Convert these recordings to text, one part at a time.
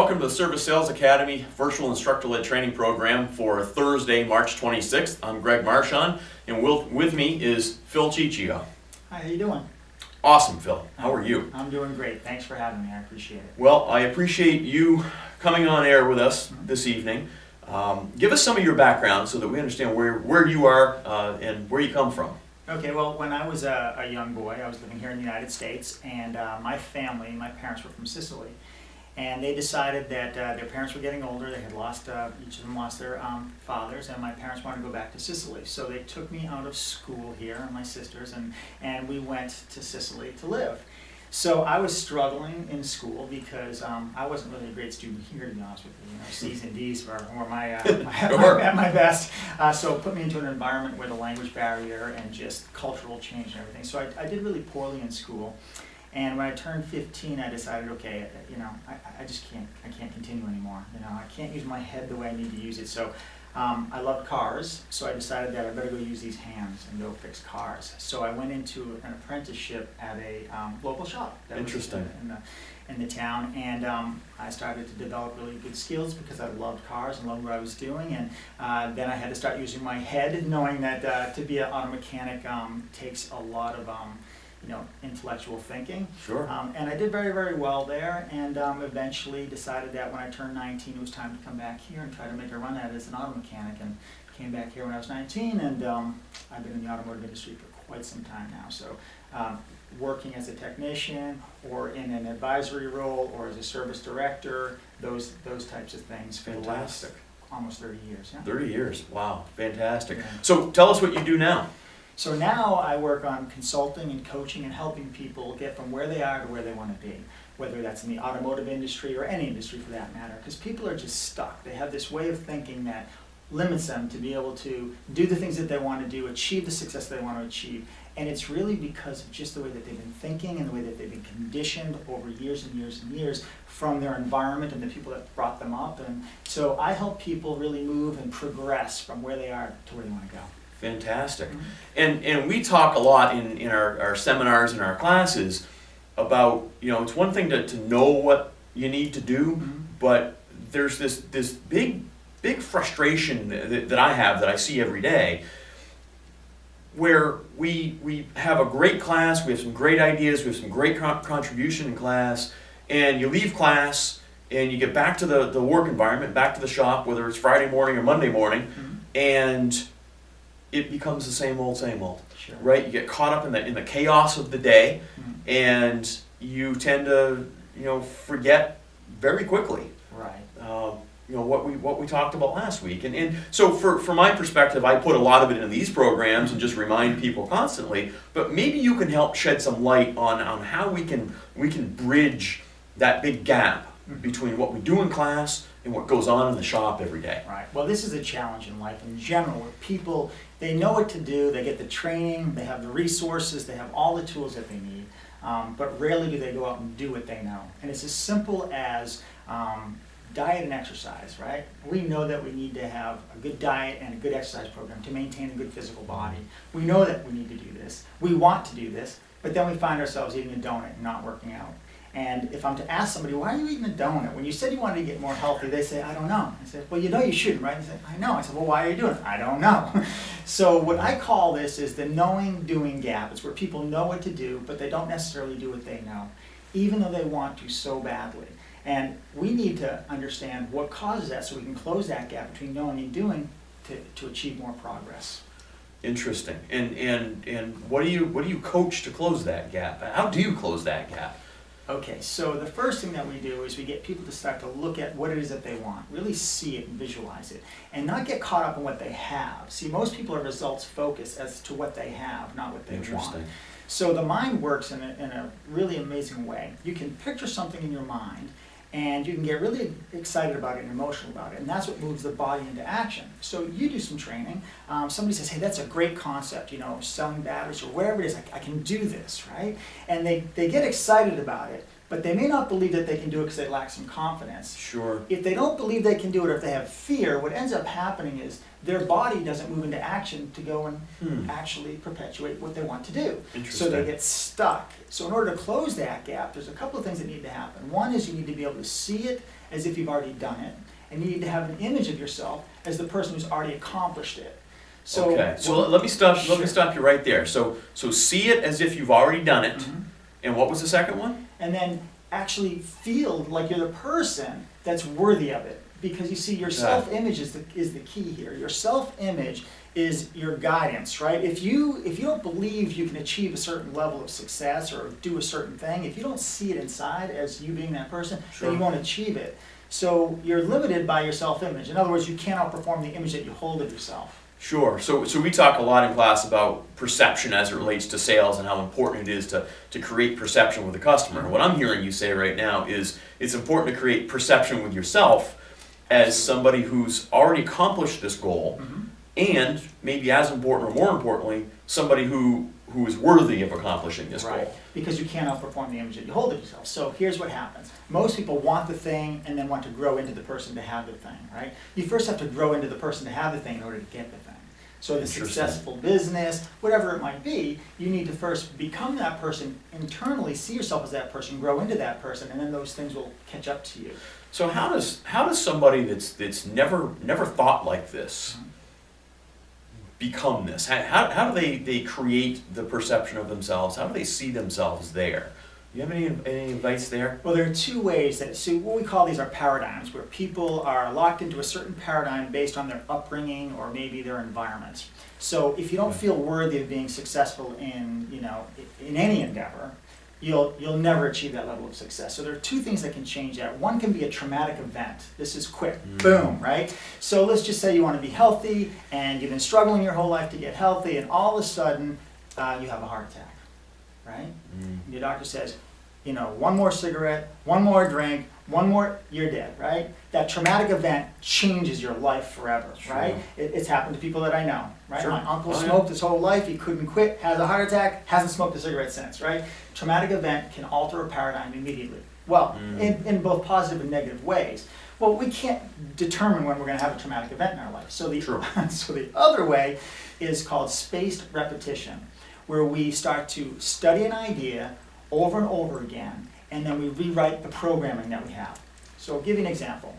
welcome to the Service Sales Academy Virtual Instructor-Led Training Program for Thursday, March 26th. I'm Greg Marchand, and with me is Phil Ciccio. Hi, how you doing? Awesome, Phil. How are you? I'm doing great. Thanks for having me. I appreciate it. Well, I appreciate you coming on air with us this evening. Give us some of your background so that we understand where you are and where you come from. Okay, well, when I was a young boy, I was living here in the United States, and my parents were from Sicily. And they decided that their parents were getting older. They had lost, each of them lost their fathers, and my parents wanted to go back to Sicily. So they took me out of school here, and my sisters, and we went to Sicily to live. So I was struggling in school because I wasn't really a great student here, to be honest with you. C's and D's were at my best. So it put me into an environment where the language barrier and just cultural change and everything. So I did really poorly in school. And when I turned 15, I decided, okay, I just can't continue anymore. I can't use my head the way I need to use it. So I loved cars, so I decided that I better go use these hands and go fix cars. So I went into an apprenticeship at a local shop that Interesting. was in the town, and I started to develop really good skills because I loved cars and loved what I was doing. And then I had to start using my head, knowing that to be an auto mechanic takes a lot of intellectual thinking. Sure. And I did very, very well there, and eventually decided that when I turned 19, it was time to come back here and try to make a run at it as an auto mechanic, and came back here when I was 19, and I've been in the automotive industry for quite some time now. So working as a technician, or in an advisory role, or as a service director, those types of things for the last almost 30 years. Yeah. 30 years. Wow. Fantastic. Yeah. So tell us what you do now. So now I work on consulting and coaching and helping people get from where they are to where they want to be, whether that's in the automotive industry or any industry for that matter, because people are just stuck. They have this way of thinking that limits them to be able to do the things that they want to do, achieve the success they want to achieve, and it's really because of just the way that they've been thinking and the way that they've been conditioned over years and years and years from their environment and the people that brought them up. And so I help people really move and progress from where they are to where they want to go. Fantastic. And we talk a lot in our seminars and our classes about, it's one thing to know what you need to do, but there's this big frustration that I have, that I see every day, where we have a great class, we have some great ideas, we have some great contribution in class, and you leave class and you get back to the work environment, back to the shop, whether it's Friday morning or Monday morning, and it becomes the same old, Sure. right? You get caught up in the chaos of the day, and you tend to, forget very quickly. Right. What we talked about last week, and so from my perspective, I put a lot of it into these programs and just remind people constantly. But maybe you can help shed some light on how we can bridge that big gap between what we do in class and what goes on in the shop every day. Right. Well, this is a challenge in life in general, where people, they know what to do, they get the training, they have the resources, they have all the tools that they need, but rarely do they go out and do what they know. And it's as simple as diet and exercise, right? We know that we need to have a good diet and a good exercise program to maintain a good physical body. We know that we need to do this. We want to do this, but then we find ourselves eating a donut and not working out. And if I'm to ask somebody, why are you eating a donut? When you said you wanted to get more healthy, they say, I don't know. I said, well, you shouldn't, right? They say, I know. I said, well, why are you doing it? I don't know. So what I call this is the knowing-doing gap. It's where people know what to do, but they don't necessarily do what they know, even though they want to so badly. And we need to understand what causes that so we can close that gap between knowing and doing to achieve more progress. Interesting. And what do you coach to close that gap? How do you close that gap? Okay, so the first thing that we do is we get people to start to look at what it is that they want, really see it and visualize it, and not get caught up in what they have. See, most people are results focused as to what they have, not what they want. So the mind works in a really amazing way. You can picture something in your mind, and you can get really excited about it and emotional about it, and that's what moves the body into action. So you do some training, somebody says, hey, that's a great concept, selling batteries or wherever it is, I can do this, right? And they get excited about it, but they may not believe that they can do it because they lack some confidence. Sure. If they don't believe they can do it, or if they have fear, what ends up happening is their body doesn't move into action to go and actually perpetuate what they want to do. So Interesting. they get stuck. So in order to close that gap, there's a couple of things that need to happen. One is you need to be able to see it as if you've already done it, and you need to have an image of yourself as the person who's already accomplished it. So Okay, so let me stop you right there. So see it as if you've already done it. Mhm. And what was the second one? And then actually feel like you're the person that's worthy of it. Because you see, your self-image is the key here. Your self-image is your guidance, right? If you don't believe you can achieve a certain level of success or do a certain thing, if you don't see it inside as you being that person, Sure. then you won't achieve it. So you're limited by your self-image. In other words, you can't outperform the image that you hold of yourself. Sure. So we talk a lot in class about perception as it relates to sales and how important it is to create perception with the customer. And what I'm hearing you say right now is it's important to create perception with yourself as somebody who's already accomplished this goal, and maybe as important or more importantly, somebody who is worthy of accomplishing this Right. goal. Because you can't outperform the image that you hold of yourself. So here's what happens. Most people want the thing and then want to grow into the person to have the thing, right? You first have to grow into the person to have the thing in order to get the thing. So the Interesting. successful business, whatever it might be, you need to first become that person internally, see yourself as that person, grow into that person, and then those things will catch up to you. So how does somebody that's never thought like this become this? How do they create the perception of themselves? How do they see themselves there? You have any advice there? Well, there are two ways that, so what we call these are paradigms, where people are locked into a certain paradigm based on their upbringing or maybe their environment. So if you don't feel worthy of being successful in, in any endeavor, you'll never achieve that level of success. So there are two things that can change that. One can be a traumatic event. This is quick, boom, right? So let's just say you want to be healthy and you've been struggling your whole life to get healthy, and all of a sudden you have a heart attack, right? And your doctor says, one more cigarette, one more drink, one more, you're dead, right? That traumatic event changes your life forever, Sure. right? It's happened to people that I know, right? Sure. My uncle Oh, yeah. smoked his whole life, he couldn't quit, has a heart attack, hasn't smoked a cigarette since, right? Traumatic event can alter a paradigm immediately. Well, in both positive and negative ways. Well, we can't determine when we're going to have a traumatic event in our life. So True. so the other way is called spaced repetition, where we start to study an idea over and over again, and then we rewrite the programming that we have. So I'll give you an example.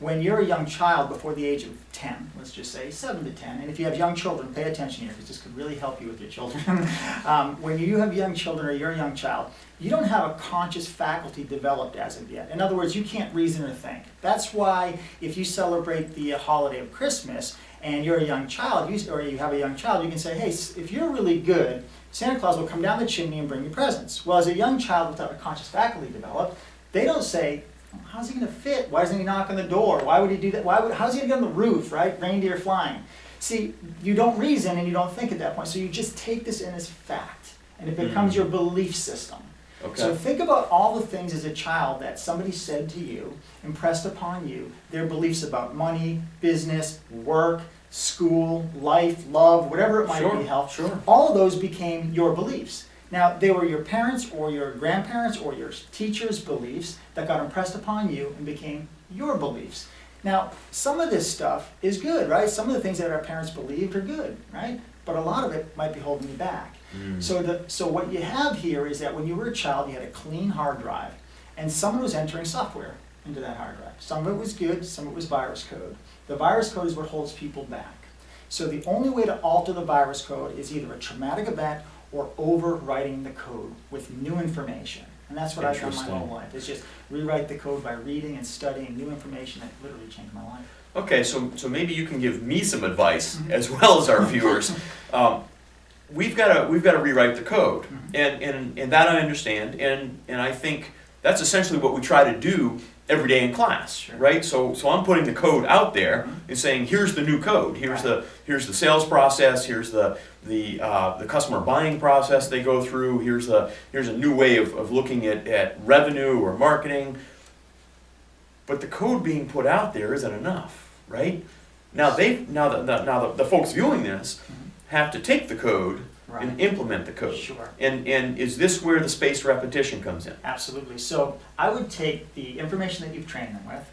When you're a young child before the age of 10, let's just say 7 to 10, and if you have young children, pay attention here because this could really help you with your children. When you have young children or you're a young child, you don't have a conscious faculty developed as of yet. In other words, you can't reason or think. That's why if you celebrate the holiday of Christmas and you're a young child, or you have a young child, you can say, hey, if you're really good, Santa Claus will come down the chimney and bring you presents. Well, as a young child without a conscious faculty developed, they don't say, how's he going to fit? Why doesn't he knock on the door? Why would he do that? How's he going to get on the roof, right? Reindeer flying. See, you don't reason and you don't think at that point, so you just take this in as fact, and it becomes your belief system. Okay. So think about all the things as a child that somebody said to you, impressed upon you, their beliefs about money, business, work, school, life, love, whatever it might Sure, be, health. sure. All of those became your beliefs. Now, they were your parents or your grandparents or your teachers' beliefs that got impressed upon you and became your beliefs. Now, some of this stuff is good, right? Some of the things that our parents believed are good, right? But a lot of it might be holding you back. So what you have here is that when you were a child, you had a clean hard drive, and someone was entering software into that hard drive. Some of it was good, some of it was virus code. The virus code is what holds people back. So the only way to alter the virus code is either a traumatic event or overwriting the code with new information. And that's what I've done my whole life. It's just rewrite the code by reading and studying new information that literally changed my life. Okay, so maybe you can give me some advice as well as our viewers. We've got to rewrite the code, and that I understand, and I think that's essentially what we try to do every day in class, Sure. right? So I'm putting the code out there and saying, here's the new code, here's the sales process, here's the customer buying process they go through, here's a new way of looking at revenue or marketing. But the code being put out there isn't enough, right? Now the folks viewing this have to take the code Right. and implement the code. Sure. And is this where the spaced repetition comes in? Absolutely. So I would take the information that you've trained them with,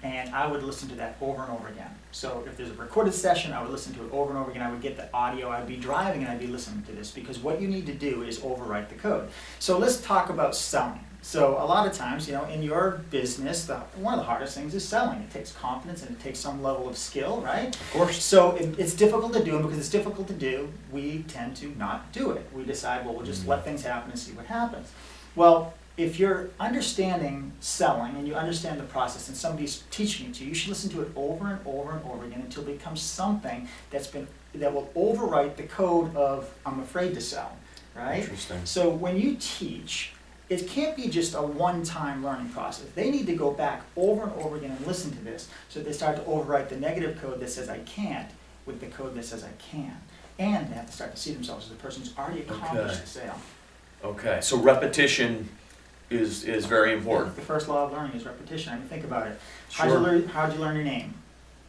and I would listen to that over and over again. So if there's a recorded session, I would listen to it over and over again. I would get the audio. I'd be driving and I'd be listening to this, because what you need to do is overwrite the code. So let's talk about selling. So a lot of times, in your business, one of the hardest things is selling. It takes confidence and it takes some level of skill, right? Of course. So it's difficult to do, and because it's difficult to do, we tend to not do it. We decide, well, we'll just let things happen and see what happens. Well, if you're understanding selling and you understand the process and somebody's teaching it to you, you should listen to it over and over and over again until it becomes something that will overwrite the code of I'm afraid to sell, right? Interesting. So when you teach, it can't be just a one-time learning process. They need to go back over and over again and listen to this, so they start to overwrite the negative code that says I can't with the code that says I can. And they have to start to see themselves as a person who's already accomplished Okay. the sale. Okay, so repetition is very important. The first law of learning is repetition. I mean, think about it. Sure. How'd you learn your name?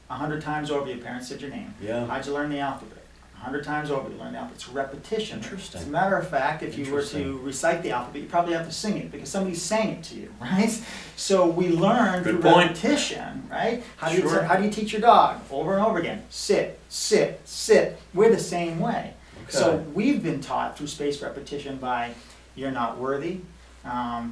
100 times over, your parents said your name. Yeah. How'd you learn the alphabet? 100 times over, you learn the alphabet. It's repetition. Interesting. As a matter of fact, if you were to Interesting. recite the alphabet, you probably have to sing it because somebody sang it to you, right? So we learn Good through point. repetition, right? How do Sure. you teach your dog? Over and over again. Sit, sit, sit. We're the same way. So Okay. we've been taught through spaced repetition by you're not worthy,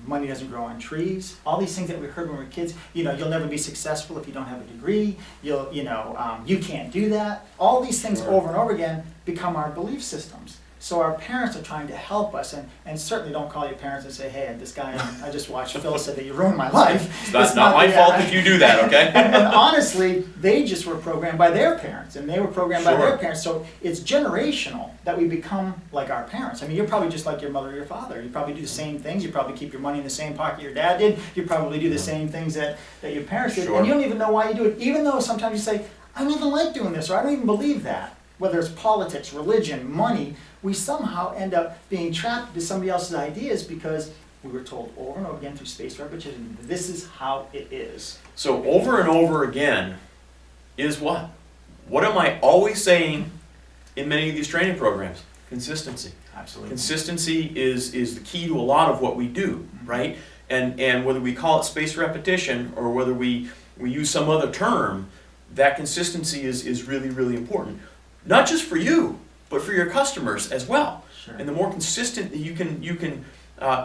money doesn't grow on trees, all these things that we heard when we were kids. You'll never be successful if you don't have a degree. You can't do that. All these things Sure. over and over again become our belief systems. So our parents are trying to help us, and certainly don't call your parents and say, hey, this guy I just watched Phil said that you ruined my life. It's not my fault if you do that, okay? And honestly, they just were programmed by their parents, and they were programmed by Sure. their parents. So it's generational that we become like our parents. I mean, you're probably just like your mother or your father. You probably do the same things. You probably keep your money in the same pocket your dad did. You probably do the same things that your parents did. Sure. And you don't even know why you do it, even though sometimes you say, I don't even like doing this, or I don't even believe that. Whether it's politics, religion, money, we somehow end up being trapped into somebody else's ideas because we were told over and over again through spaced repetition, this is how it is. So over and over again is what? What am I always saying in many of these training programs? Consistency. Absolutely. Consistency is the key to a lot of what we do, right? And whether we call it spaced repetition or whether we use some other term, that consistency is really, really important. Not just for you, but for your customers as well. Sure. And the more consistent that you can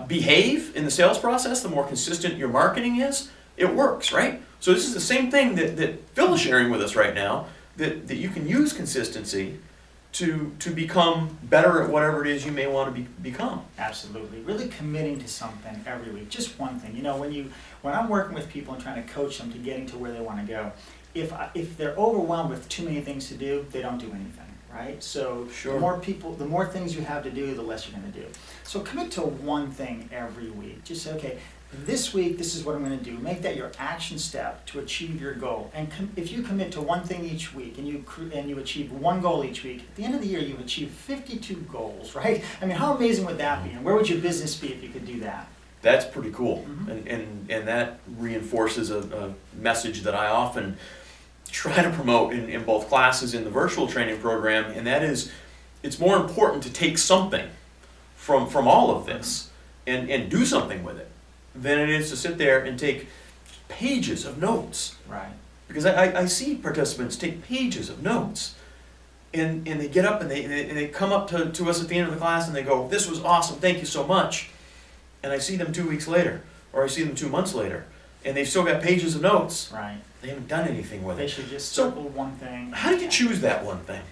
behave in the sales process, the more consistent your marketing is, it works, right? So this is the same thing that Phil is sharing with us right now, that you can use consistency to become better at whatever it is you may want to become. Absolutely. Really committing to something every week. Just one thing. When I'm working with people and trying to coach them to getting to where they want to go, if they're overwhelmed with too many things to do, they don't do anything, right? So Sure. the more things you have to do, the less you're going to do. So commit to one thing every week. Just say, okay, this week, this is what I'm going to do. Make that your action step to achieve your goal. And if you commit to one thing each week and you achieve one goal each week, at the end of the year, you've achieved 52 goals, right? I mean, how amazing would that be? And where would your business be if you could do that? That's pretty cool. Mhm. And that reinforces a message that I often try to promote in both classes in the virtual training program, and that is, it's more important to take something from all of this and do something with it than it is to sit there and take pages of notes. Right. Because I see participants take pages of notes, and they get up and they come up to us at the end of the class and they go, this was awesome, thank you so much. And I see them 2 weeks later, or I see them 2 months later, and they've still got pages of notes. Right. They haven't done anything with They it. should just So, circle one thing. how do you choose that one thing?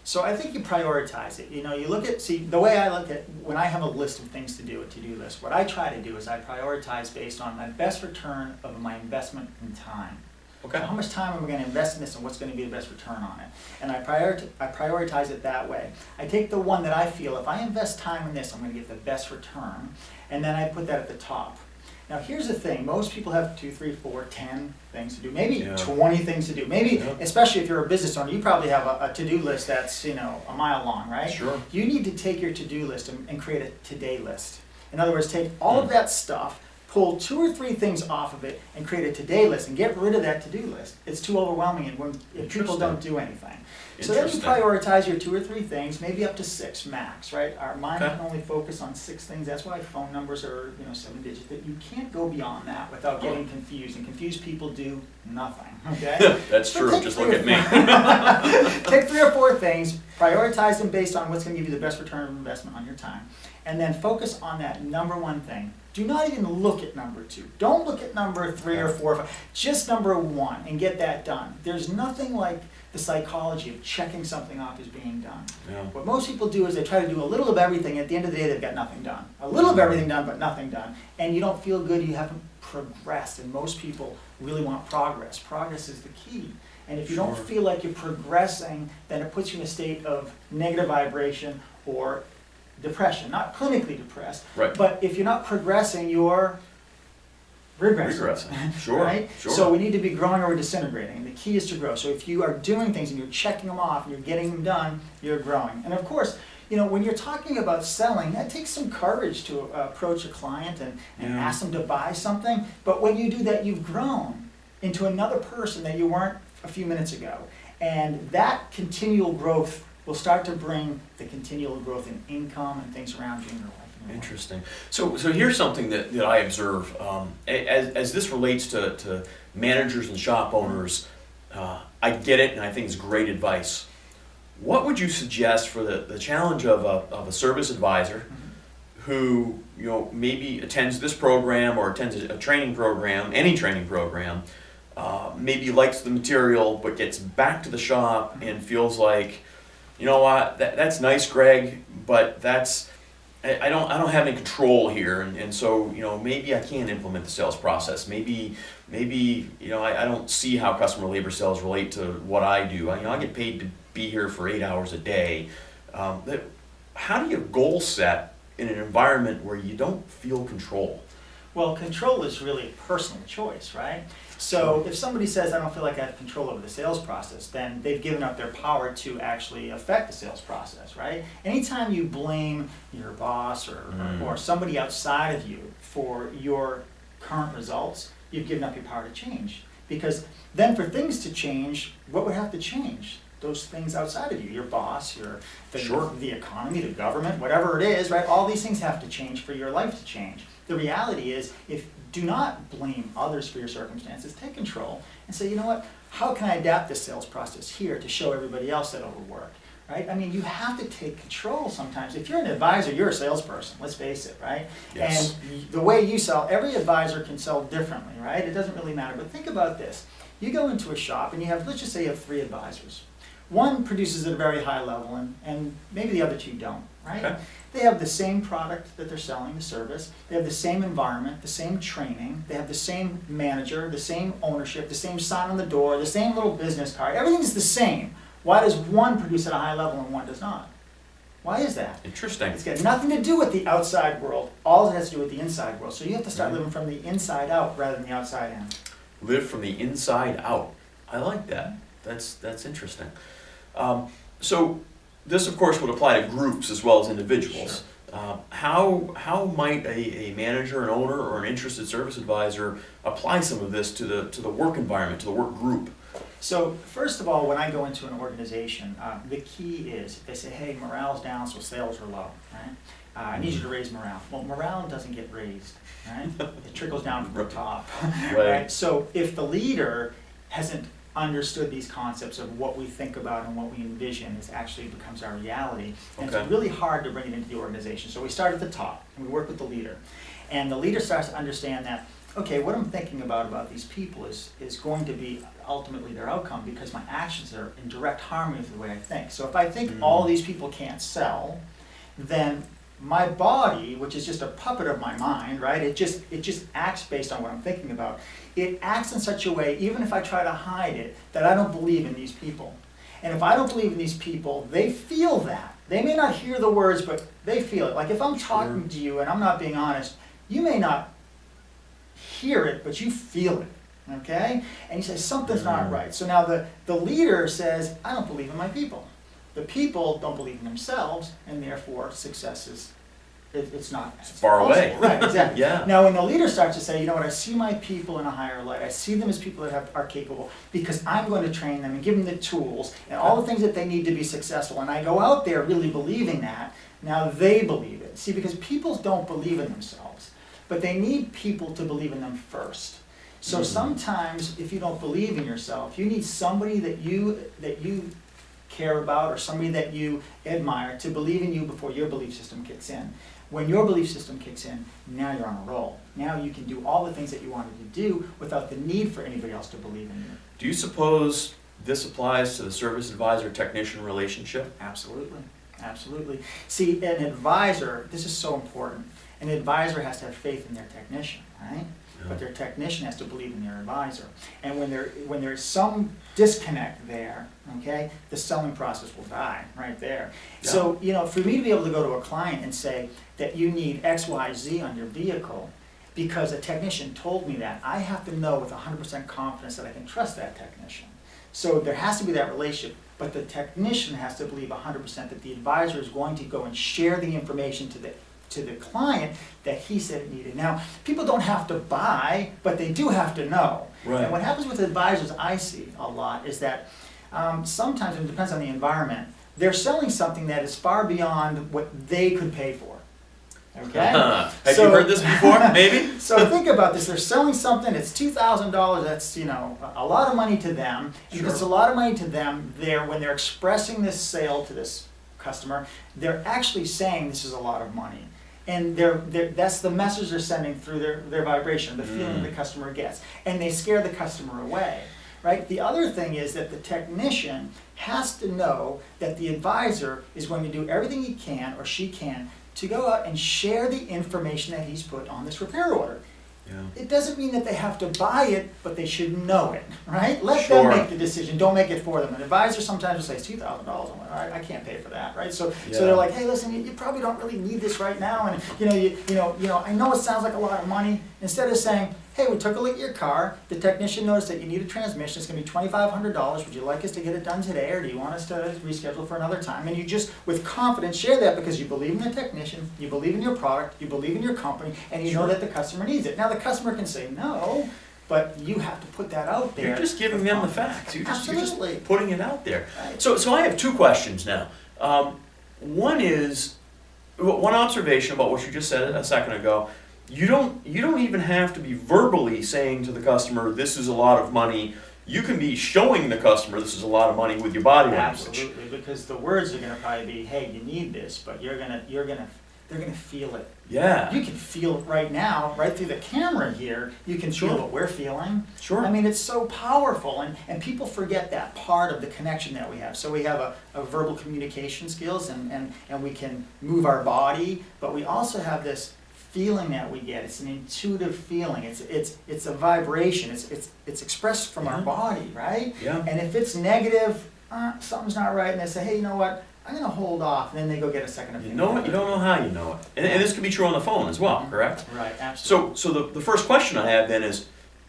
So I think you prioritize it. You look at, the way I look at, when I have a list of things to do, a to-do list, what I try to do is I prioritize based on my best return of my investment in time. Okay. So how much time am I going to invest in this and what's going to be the best return on it? And I prioritize it that way. I take the one that I feel, if I invest time in this, I'm going to get the best return, and then I put that at the top. Now here's the thing, most people have 2, 3, 4, 10 things to do, maybe Yeah. 20 things to do. Maybe, Yeah. especially if you're a business owner, you probably have a to-do list that's, a mile long, right? Sure. You need to take your to-do list and create a today list. In other words, take all of that stuff, pull 2 or 3 things off of it and create a today list and get rid of that to-do list. It's too overwhelming and if people don't do anything. So then you Interesting. prioritize your 2 or 3 things, maybe up to 6 max, right? Our mind Okay. can only focus on 6 things. That's why phone numbers are, 7 digits. That you can't go beyond that without getting confused. And confused people do nothing. Okay. That's So true, take just 3 look or at me. 4 Take 3 or 4 things, prioritize them based on what's going to give you the best return of investment on your time, and then focus on that number 1 thing. Do not even look at number 2. Don't look at number 3 or 4 or 5. Just number 1 and get that done. There's nothing like the psychology of checking something off as being done. Yeah. What most people do is they try to do a little of everything. At the end of the day, they've got nothing done. A little of everything done, but nothing done. And you don't feel good, you haven't progressed. And most people really want progress. Progress is the key. And if you don't Sure. feel like you're progressing, then it puts you in a state of negative vibration or depression. Not clinically depressed, Right. but if you're not progressing, you're regressing. Sure, Right? sure. So we need to be growing or disintegrating. And the key is to grow. So if you are doing things and you're checking them off and you're getting them done, you're growing. And of course, when you're talking about selling, that takes some courage to approach a client and Yeah. ask them to buy something. But when you do that, you've grown into another person that you weren't a few minutes ago. And that continual growth will start to bring the continual growth in income and things around you in your life. Interesting. So here's something that I observe. As this relates to managers and shop owners, I get it, and I think it's great advice. What would you suggest for the challenge of a service advisor who maybe attends this program or attends a training program, any training program, maybe likes the material but gets back to the shop and feels like, you know what, that's nice, Greg, but I don't have any control here, and so maybe I can't implement the sales process. Maybe I don't see how customer labor sales relate to what I do. I get paid to be here for 8 hours a day. How do you goal set in an environment where you don't feel control? Well, control is really a personal choice, right? So if somebody says, I don't feel like I have control over the sales process, then they've given up their power to actually affect the sales process, right? Anytime you blame your boss or somebody outside of you for your current results, you've given up your power to change. Because then for things to change, what would have to change? Those things outside of you, your boss, the economy, the government, whatever it is, right? All these things have to change for your life to change. The reality is, do not blame others for your circumstances. Take control and say, you know what? How can I adapt this sales process here to show everybody else that overworked? Right? I mean, you have to take control sometimes. If you're an advisor, you're a salesperson. Let's face it, right? Yes. And the way you sell, every advisor can sell differently, right? It doesn't really matter. But think about this: you go into a shop and let's just say you have 3 advisors. One produces at a very high level, and maybe the other 2 don't, right? Okay. They have the same product that they're selling, the service. They have the same environment, the same training. They have the same manager, the same ownership, the same sign on the door, the same little business card. Everything's the same. Why does one produce at a high level and one does not? Why is that? Interesting. It's got nothing to do with the outside world. All it has to do with the inside world. So you have to start living from the inside out rather than the outside in. Live from the inside out. I like that. That's interesting. So this, of course, would apply to groups as well as individuals. Sure. How might a manager, an owner, or an interested service advisor apply some of this to the work environment, to the work group? So first of all, when I go into an organization, the key is if they say, hey, morale's down, so sales are low, right? I need you to raise morale. Well, morale doesn't get raised, right? It trickles down from the top, Right. So if the leader hasn't understood these concepts of what we think about and what we envision is actually becomes our reality, and Okay. it's really hard to bring it into the organization. So we start at the top and we work with the leader, and the leader starts to understand that, okay, what I'm thinking about these people is going to be ultimately their outcome because my actions are in direct harmony with the way I think. So if I think all these people can't sell, then my body, which is just a puppet of my mind, right? It just acts based on what I'm thinking about. It acts in such a way, even if I try to hide it, that I don't believe in these people. And if I don't believe in these people, they feel that. They may not hear the words, but they feel it. Like if I'm talking to you and I'm not being honest, you may not hear it, but you feel it, okay? And you say, something's not right. So now the leader says, I don't believe in my people. The people don't believe in themselves, and therefore success is it's not. It's far away. possible. Right, exactly. Yeah. Now, when the leader starts to say, you know what, I see my people in a higher light, I see them as people that are capable, because I'm going to train them and give them the tools and all the things that they need to be successful, and I go out there really believing that, now they believe it. See, because people don't believe in themselves, but they need people to believe in them first. So sometimes, if you don't believe in yourself, you need somebody that you care about or somebody that you admire to believe in you before your belief system kicks in. When your belief system kicks in, now you're on a roll. Now you can do all the things that you wanted to do without the need for anybody else to believe in you. Do you suppose this applies to the service advisor-technician relationship? Absolutely, absolutely. See, an advisor, this is so important, an advisor has to have faith in their technician, right? But their technician has to believe in their advisor. And when there's some disconnect there, okay, the selling process will die right there. Yeah. So, you know, for me to be able to go to a client and say that you need X, Y, Z on your vehicle because a technician told me that, I have to know with 100% confidence that I can trust that technician. So there has to be that relationship, but the technician has to believe 100% that the advisor is going to go and share the information to the client that he said it needed. Now, people don't have to buy, but they do have to know. Right. And what happens with advisors I see a lot is that sometimes, and it depends on the environment, they're selling something that is far beyond what they could pay for. Okay? Have you heard this before, maybe? So think about this, they're selling something, it's $2,000, that's, you know, a lot of money to them. Sure. It's a lot of money to them, when they're expressing this sale to this customer, they're actually saying this is a lot of money. And that's the message they're sending through their vibration, the feeling the customer gets. And they scare the customer away, right? The other thing is that the technician has to know that the advisor is going to do everything he can or she can to go out and share the information that he's put on this repair order. Yeah. It doesn't mean that they have to buy it, but they should know it, right? Let Sure. them make the decision, don't make it for them. An advisor sometimes will say, it's $2,000, I'm like, all right, I can't pay for that, right? So they're like, hey, listen, you probably don't really need this right now, and you know, I know it sounds like a lot of money. Instead of saying, hey, we took a look at your car, the technician noticed that you need a transmission, it's gonna be $2,500, would you like us to get it done today, or do you want us to reschedule for another time? And you just, with confidence, share that because you believe in the technician, you believe in your product, you believe in your company, and you know that the customer needs it. Now, the customer can say no, but you have to put that out there. You're just giving with them the confidence. facts. You're Absolutely. just putting it out there. Right. So I have two questions now. One is, one observation about what you just said a second ago. You don't even have to be verbally saying to the customer, this is a lot of money. You can be showing the customer this is a lot of money with your body language. Absolutely, because the words are gonna probably be, hey, you need this, but they're gonna feel it. Yeah. You can feel it right now, right through the camera here, you can feel what we're feeling. Sure. I mean, it's so powerful, and people forget that part of the connection that we have. So we have a verbal communication skills, and we can move our body, but we also have this feeling that we get. It's an intuitive feeling. It's a vibration. It's expressed from our body, right? Yeah. And if it's negative, something's not right, and they say, hey, you know what? I'm gonna hold off, and then they go get a second opinion. You know it, you don't know how you know it. And this could be true on the phone as well, correct? Right, absolutely. So the first question I have then is,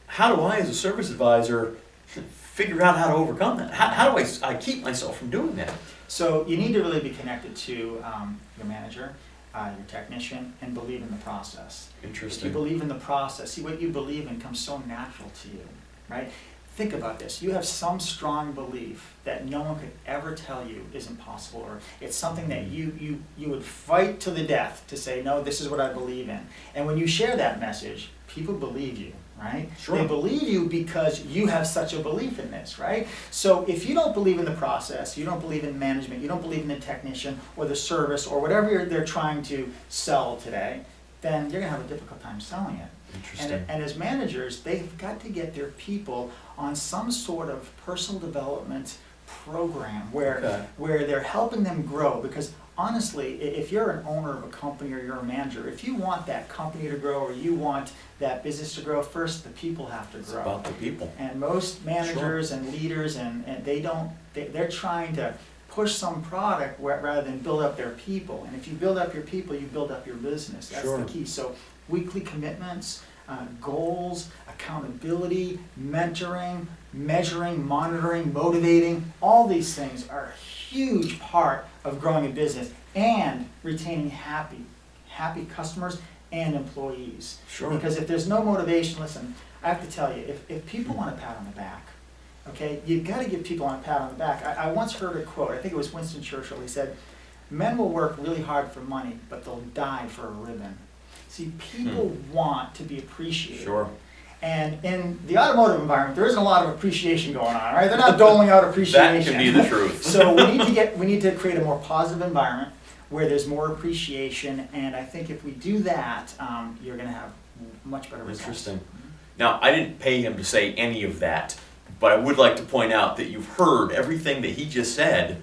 how do I as a service advisor figure out how to overcome that? How do I keep myself from doing that? So you need to really be connected to your manager, your technician, and believe in the process. If you Interesting. believe in the process, see, what you believe in comes so natural to you, right? Think about this. You have some strong belief that no one could ever tell you is impossible, or it's something that you would fight to the death to say, no, this is what I believe in. And when you share that message, people believe you, right? Sure. They believe you because you have such a belief in this, right? So if you don't believe in the process, you don't believe in management, you don't believe in the technician or the service or whatever they're trying to sell today, then you're gonna have a difficult time selling it. Interesting. And as managers, they've got to get their people on some sort of personal development program where they're helping them grow. Because honestly, if you're an owner of a company or you're a manager, if you want that company to grow or you want that business to grow, first the people have to grow. It's about the people. And most managers and leaders, and they're trying to push some product rather than build up their people. And if you build up your people, you build up your business. That's the key. So weekly commitments, goals, accountability, mentoring, measuring, monitoring, motivating, all these things are a huge part of growing a business and retaining happy happy customers and employees. Sure. Because if there's no motivation, listen, I have to tell you, if people want a pat on the back, okay, you've got to give people a pat on the back. I once heard a quote, I think it was Winston Churchill, he said, "Men will work really hard for money, but they'll die for a ribbon." See, people want to be appreciated. Sure. And in the automotive environment, there isn't a lot of appreciation going on, right? They're not doling out appreciation. That can be the truth. So we need to create a more positive environment where there's more appreciation, and I think if we do that, you're going to have much better results. Interesting. Now, I didn't pay him to say any of that, but I would like to point out that you've heard everything that he just said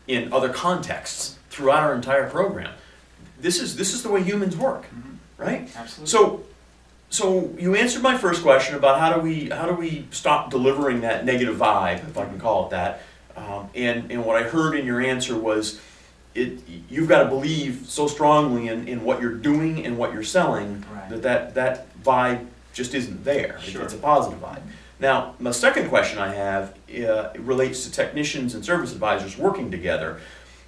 in other contexts throughout our entire program. This is the way humans work, right? Absolutely. So you answered my first question about how do we stop delivering that negative vibe, if I can call it that, and what I heard in your answer was you've got to believe so strongly in what you're doing and what you're selling Right. that vibe just isn't there. Sure. It's a positive vibe. Now, my second question I have relates to technicians and service advisors working together,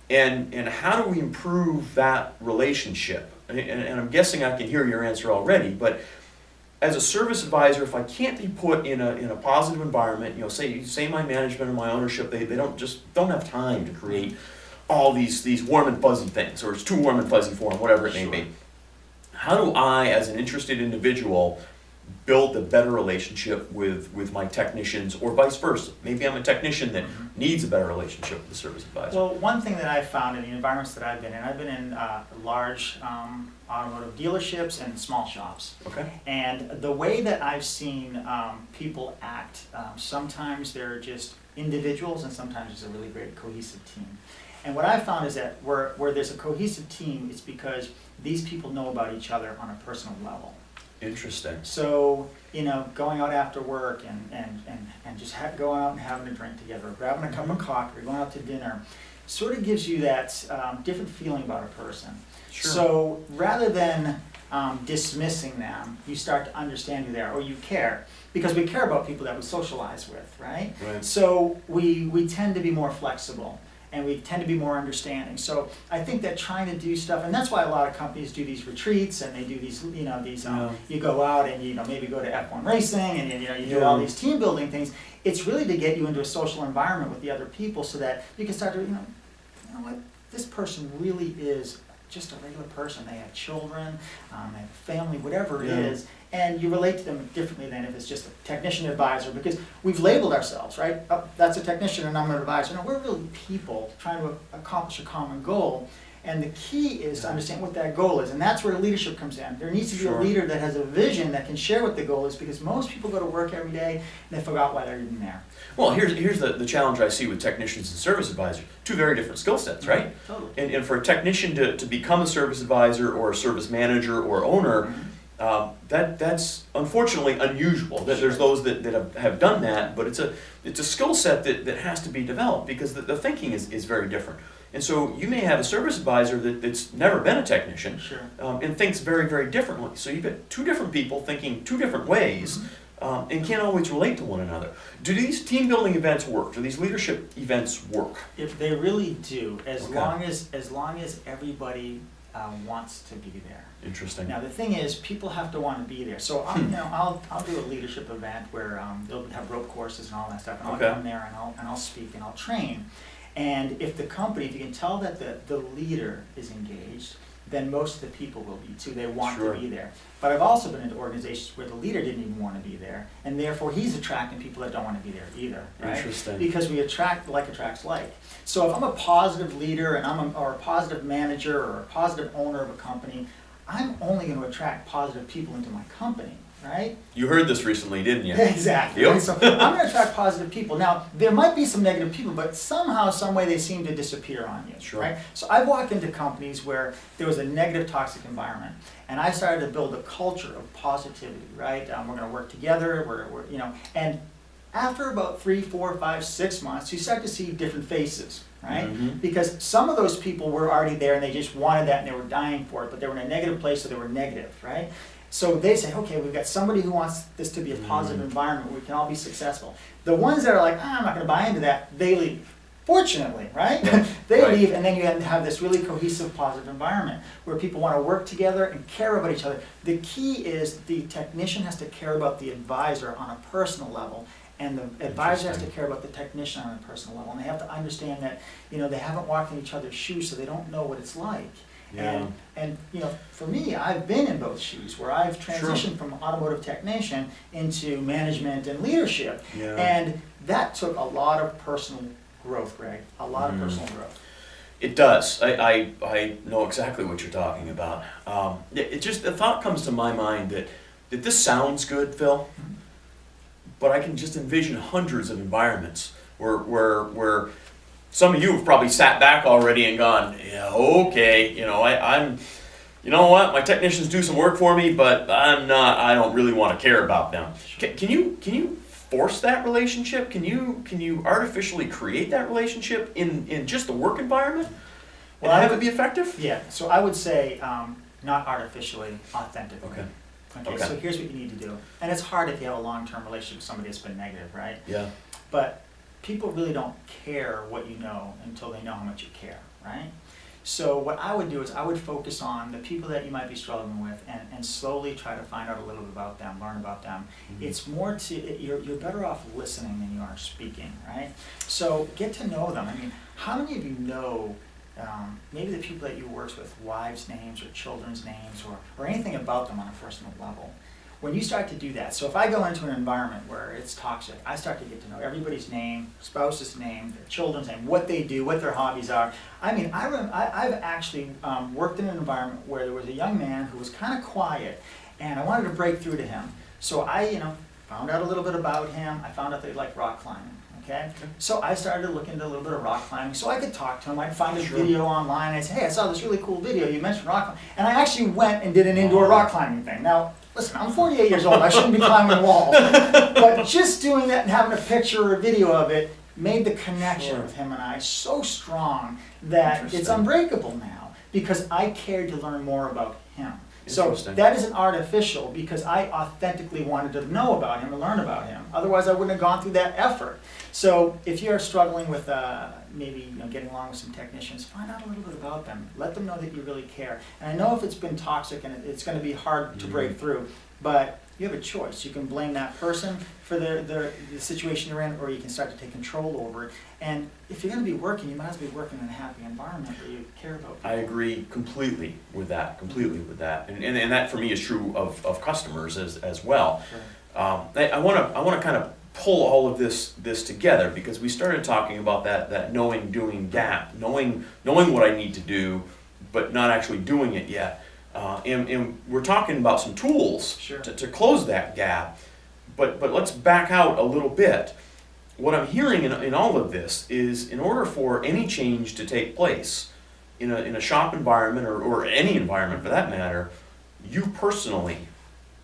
and how do we improve that relationship? And I'm guessing I can hear your answer already, but as a service advisor, if I can't be put in a positive environment, say my management or my ownership, they don't have time to create all these warm and fuzzy things, or it's too warm and fuzzy for them, whatever it may be. How do I, as an interested individual, build a better relationship with my technicians, or vice versa? Maybe I'm a technician that needs a better relationship with the service advisor. Well, one thing that I've found in the environments that I've been in large automotive dealerships and small shops. Okay. And the way that I've seen people act, sometimes they're just individuals and sometimes it's a really great cohesive team. And what I've found is that where there's a cohesive team, it's because these people know about each other on a personal level. Interesting. So, going out after work and just going out and having a drink together, or grabbing a cup of coffee, or going out to dinner, sort of gives you that different feeling about a person. Sure. So rather than dismissing them, you start to understand who they are, or you care. Because we care about people that we socialize with, right? Right. So we tend to be more flexible. And we tend to be more understanding. So I think that trying to do stuff, and that's why a lot of companies do these retreats, and they do these, you go out and maybe go to F1 racing, and you do all these team building things. It's really to get you into a social environment with the other people, so that you can start to, you know what, this person really is just a regular person. They have children, they have a family, whatever it is. And you relate to them differently than if it's just a technician advisor, because we've labeled ourselves, right? Oh, that's a technician and I'm an advisor. No, we're really people trying to accomplish a common goal. And the key is to understand what that goal is, and that's where leadership comes in. There needs to be a leader that has a vision that can share what the goal is, because most people go to work every day and they forgot why they're even there. Well, here's the challenge I see with technicians and service advisors. Two very different skill sets, right? Totally. And for a technician to become a service advisor or a service manager or owner, that's unfortunately unusual. There's those that have done that, but it's a skill set that has to be developed, because the thinking is very different. And so you may have a service advisor that's never been a technician, and thinks very, very differently. So you've got two different people thinking two different ways, and can't always relate to one another. Do these team building events work? Do these leadership events work? If they really do, as long as everybody wants to be there. Interesting. Now the thing is, people have to want to be there. So I'll do a leadership event where they'll have rope courses and all that stuff, and I'll come there and I'll speak and I'll train. And if you can tell that the leader is engaged, then most of the people will be too. They want to be there. But I've also been into organizations where the leader didn't even want to be there, and therefore he's attracting people that don't want to be there either. Right? Interesting. Because we attract attracts like. So if I'm a positive leader and or a positive manager or a positive owner of a company, I'm only going to attract positive people into my company. Right? You heard this recently, didn't you? Exactly. Yep. Right? So I'm going to attract positive people. Now, there might be some negative people, but somehow, some way, they seem to disappear on you. Sure. Right? So I've walked into companies where there was a negative, toxic environment, and I started to build a culture of positivity. Right? We're going to work together. And after about 3, 4, 5, 6 months, you start to see different faces. Right? Because some of those people were already there and they just wanted that and they were dying for it, but they were in a negative place, so they were negative. Right? So they say, okay, we've got somebody who wants this to be a positive environment where we can all be successful. The ones that are like, I'm not going to buy into that, they leave. Fortunately, right? Yeah, They right. leave, and then you have this really cohesive, positive environment where people want to work together and care about each other. The key is the technician has to care about the advisor on a personal level, and the advisor has to Interesting. care about the technician on a personal level. And they have to understand that, they haven't walked in each other's shoes, so they don't know what it's like. Yeah. And for me, I've been in both shoes, where I've transitioned from automotive technician into management and leadership. Yeah. And that took a lot of personal growth, Greg, a lot of personal growth. It does. I know exactly what you're talking about. It just, the thought comes to my mind that this sounds good, Phil, but I can just envision hundreds of environments where some of you have probably sat back already and gone, yeah, okay, I'm, you know what, my technicians do some work for me, but I don't really want to care about them. Can you force that relationship? Can you artificially create that relationship in just the work environment and have it be effective? Yeah, so I would say not artificially, authentically. Okay. Okay, so here's what you need to do. And it's hard if you have a long-term relationship with somebody that's been negative, right? Yeah. But people really don't care what you know until they know how much you care, right? So what I would do is I would focus on the people that you might be struggling with and slowly try to find out a little bit about them, learn about them. Mhm. It's more you're better off listening than you are speaking, right? So get to know them. I mean, how many of you know maybe the people that you work with, wives' names or children's names or anything about them on a personal level? When you start to do that, so if I go into an environment where it's toxic, I start to get to know everybody's name, spouse's name, their children's name, what they do, what their hobbies are. I mean, I've actually worked in an environment where there was a young man who was kind of quiet, and I wanted to break through to him. So I, found out a little bit about him. I found out that he liked rock climbing. Okay? So I started to look into a little bit of rock climbing, so I could talk to him. I'd find a video online. I'd say, hey, I saw this really cool video. You mentioned rock climbing. And I actually went and did an indoor rock climbing thing. Now, listen, I'm 48 years old. I shouldn't be climbing walls. But just doing that and having a picture or a video of it made the connection with him and I so strong that it's Interesting. unbreakable now because I cared to learn more about him. So Interesting. that isn't artificial because I authentically wanted to know about him and learn about him. Otherwise, I wouldn't have gone through that effort. So if you're struggling with maybe getting along with some technicians, find out a little bit about them. Let them know that you really care. And I know if it's been toxic and it's going to be hard to break through, but you have a choice. You can blame that person for the situation you're in, or you can start to take control over it. And if you're going to be working, you might as well be working in a happy environment where you care about people. I agree completely with that. And that for me is true of customers as well. Sure. I want to kind of pull all of this together because we started talking about that knowing doing gap, knowing what I need to do, but not actually doing it yet. And we're talking about some tools Sure. to close that gap. But let's back out a little bit. What I'm hearing in all of this is in order for any change to take place in a shop environment or any environment for that matter, you personally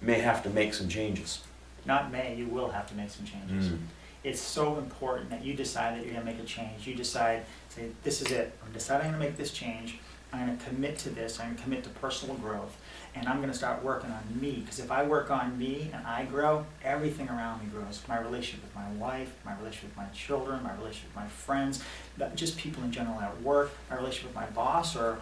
may have to make some changes. Not may, you will have to make some changes. Mm. It's so important that you decide that you're going to make a change. You decide, say, this is it. I'm deciding to make this change. I'm going to commit to this. I'm going to commit to personal growth. And I'm going to start working on me. Because if I work on me and I grow, everything around me grows. My relationship with my wife, my relationship with my children, my relationship with my friends, just people in general at work, my relationship with my boss or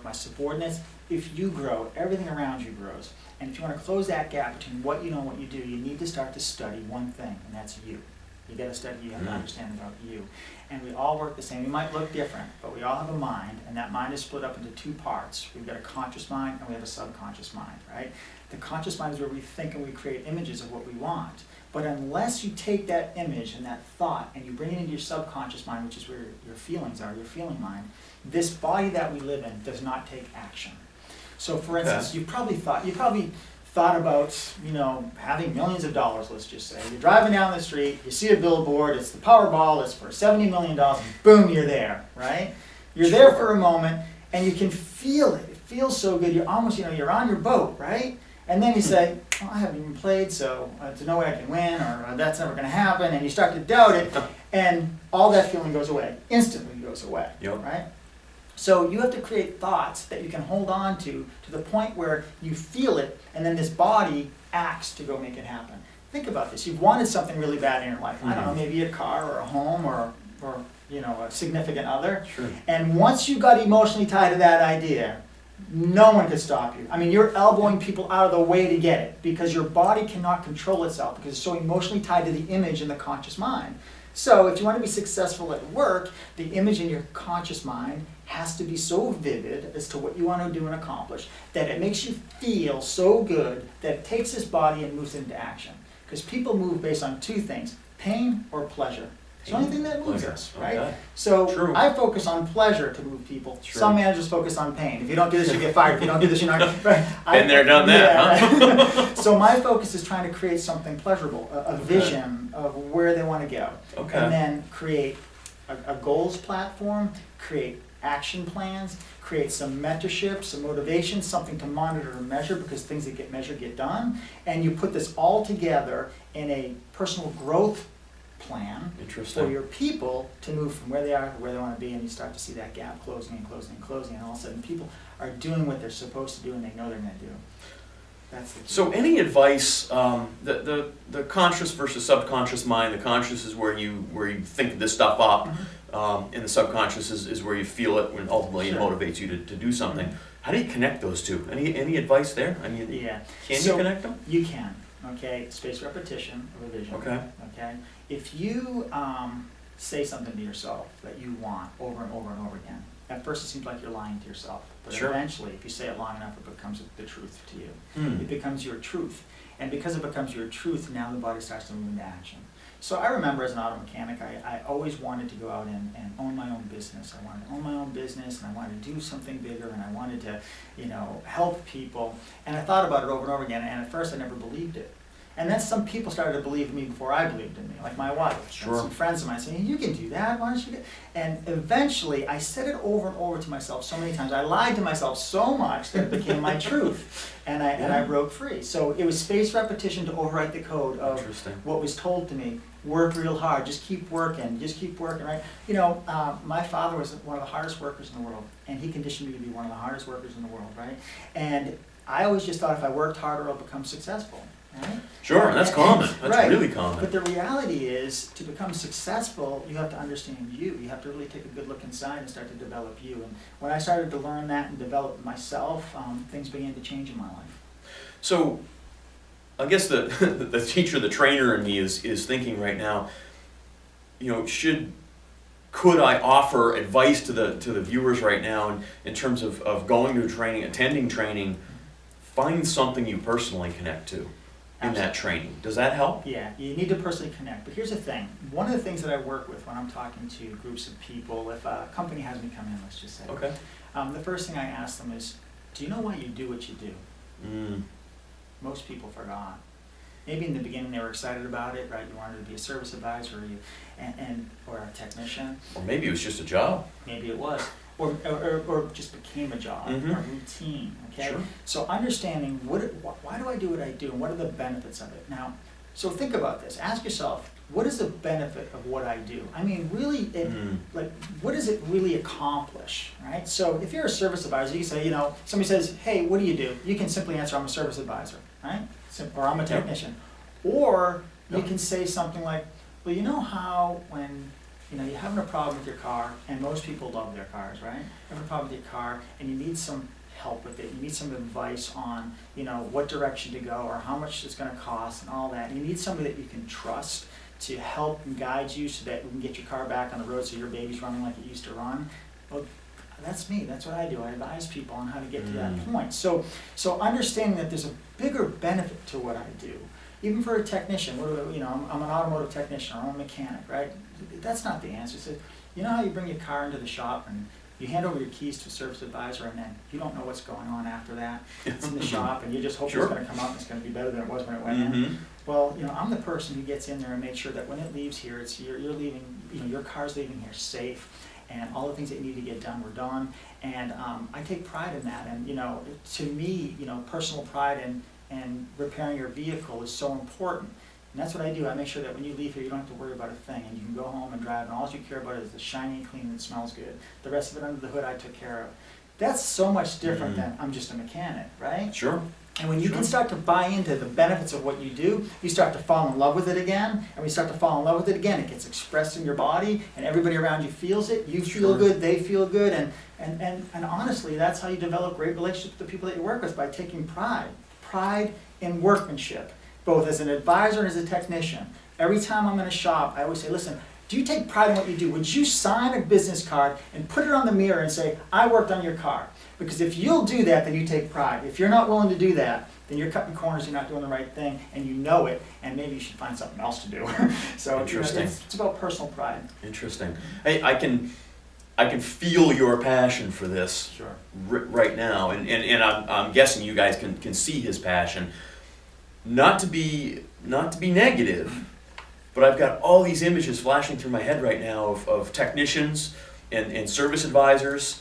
my subordinates. If you grow, everything around you grows. And if you want to close that gap between what you know and what you do, you need to start to study one thing, and that's you. You got to study, you have to understand about you. And we all work the same. We might look different, but we all have a mind, and that mind is split up into two parts. We've got a conscious mind and we have a subconscious mind, right? The conscious mind is where we think and we create images of what we want. But unless you take that image and that thought and you bring it into your subconscious mind, which is where your feelings are, your feeling mind, this body that we live in does not take action. So for instance, you probably thought about, having millions of dollars, let's just say. You're driving down the street, you see a billboard, it's the Powerball, it's for $70 million, boom, you're there, right? You're there for a moment, and you can feel it. It feels so good. You're almost, you're on your boat, right? And then you say, I haven't even played, so there's no way I can win, or that's never going to happen, and you start to doubt it, and all that feeling goes away. Instantly goes away, right? So you have to create thoughts that you can hold on to the point where you feel it, and then this body acts to go make it happen. Think about this. You've wanted something really bad in your life. I don't know, maybe a car or a home or a significant other. Sure. And once you got emotionally tied to that idea, no one could stop you. I mean, you're elbowing people out of the way to get it because your body cannot control itself because it's so emotionally tied to the image in the conscious mind. So if you want to be successful at work, the image in your conscious mind has to be so vivid as to what you want to do and accomplish that it makes you feel so good that it takes this body and moves it into action. Because people move based on two things, pain or pleasure. It's the only thing that moves Pleasure. us, right? Okay. So True. I focus on pleasure to move people. Sure. Some managers focus on pain. If you don't do this, you get fired. If you don't do this, you're not. Right? Been there, done that, huh? So my focus is trying to create something pleasurable, a vision of where they want to go, Okay. and then create a goals platform, create action plans, create some mentorship, some motivation, something to monitor and measure because things that get measured get done, and you put this all together in a personal growth plan for Interesting. your people to move from where they are to where they want to be, and you start to see that gap closing and closing and closing, and all of a sudden people are doing what they're supposed to do and they know they're going to do. That's the key. So any advice, the conscious versus subconscious mind, the conscious is where you think this stuff up, and the subconscious is where you feel it when ultimately Sure. it motivates you to do something. How do you connect those two? Any advice there? I mean, Yeah. can So you connect them? You can, okay? Spaced repetition of a vision. Okay. Okay? If you say something to yourself that you want over and over and over again, at first it seems like you're lying to yourself. But Sure. eventually, if you say it long enough, it becomes the truth to you. Hmm. It becomes your truth. And because it becomes your truth, now the body starts to move into action. So I remember as an auto mechanic, I always wanted to go out and own my own business. I wanted to own my own business, and I wanted to do something bigger, and I wanted to, help people. And I thought about it over and over again, and at first I never believed it. And then some people started to believe in me before I believed in me, like my wife. Sure. And some friends of mine saying, you can do that, why don't you do it? And eventually, I said it over and over to myself so many times. I lied to myself so much that it became my truth. And I broke free. So it was spaced repetition to overwrite the code of Interesting. what was told to me. Work real hard, just keep working, right? My father was one of the hardest workers in the world, and he conditioned me to be one of the hardest workers in the world, right? And I always just thought if I worked harder, I'll become successful, right? Sure, that's common. That's Right. really common. But the reality is, to become successful, you have to understand you. You have to really take a good look inside and start to develop you. And when I started to learn that and develop myself, things began to change in my life. So, I guess the the teacher, the trainer in me is thinking right now, could I offer advice to the viewers right now in terms of going to training, attending training, find something you personally connect to in that training. Does that help? Yeah, you need to personally connect. But here's the thing. One of the things that I work with when I'm talking to groups of people, if a company has me come in, let's just say, Okay. The first thing I ask them is, do you know why you do what you do? Mm. Most people forgot. Maybe in the beginning they were excited about it, right? You wanted to be a service advisor or a technician. Or maybe it was just a job. Maybe it was. Or just became a job, Mhm. a routine, okay? Sure. So understanding why do I do what I do and what are the benefits of it? Now, so think about this. Ask yourself, what is the benefit of what I do? I mean, really, what does it really accomplish, right? So if you're a service advisor, you can say, somebody says, hey, what do you do? You can simply answer, I'm a service advisor, right? Or I'm a technician. Or you can say something like, well, you know how when you're having a problem with your car, and most people love their cars, right? You have a problem with your car, and you need some help with it. You need some advice on, what direction to go, or how much it's going to cost, and all that. And you need somebody that you can trust to help and guide you so that we can get your car back on the road so your baby's running like it used to run. Well, that's me. That's what I do. I advise people on how to get to that point. So understanding that there's a bigger benefit to what I do. Even for a technician, I'm an automotive technician or I'm a mechanic, right? That's not the answer. So, you know how you bring your car into the shop and you hand over your keys to a service advisor and then you don't know what's going on after that? It's in the shop and you just hope Sure. it's going to come out and it's going to be better than it was when it went in. Mm-hmm. Well, I'm the person who gets in there and makes sure that when it leaves here, you're leaving, your car's leaving here safe, and all the things that you need to get done were done. And I take pride in that. And to me, personal pride and repairing your vehicle is so important. And that's what I do. I make sure that when you leave here, you don't have to worry about a thing, and you can go home and drive, and all you care about is the shiny, clean, and it smells good. The rest of it under the hood, I took care of. That's so much different than I'm just a mechanic, right? Sure. And when you Sure. can start to buy into the benefits of what you do, you start to fall in love with it again. And when you start to fall in love with it again, it gets expressed in your body, and everybody around you feels it. You feel Sure. good, they feel good, and honestly, that's how you develop great relationships with the people that you work with, by taking pride in workmanship, both as an advisor and as a technician. Every time I'm in a shop, I always say, listen, do you take pride in what you do? Would you sign a business card and put it on the mirror and say, I worked on your car? Because if you'll do that, then you take pride. If you're not willing to do that, then you're cutting corners, you're not doing the right thing, and you know it, and maybe you should find something else to do. So Interesting. It's about personal pride. Interesting. Hey, I can feel your passion for this Sure. right now, and I'm guessing you guys can see his passion. Not to be negative, but I've got all these images flashing through my head right now of technicians and service advisors,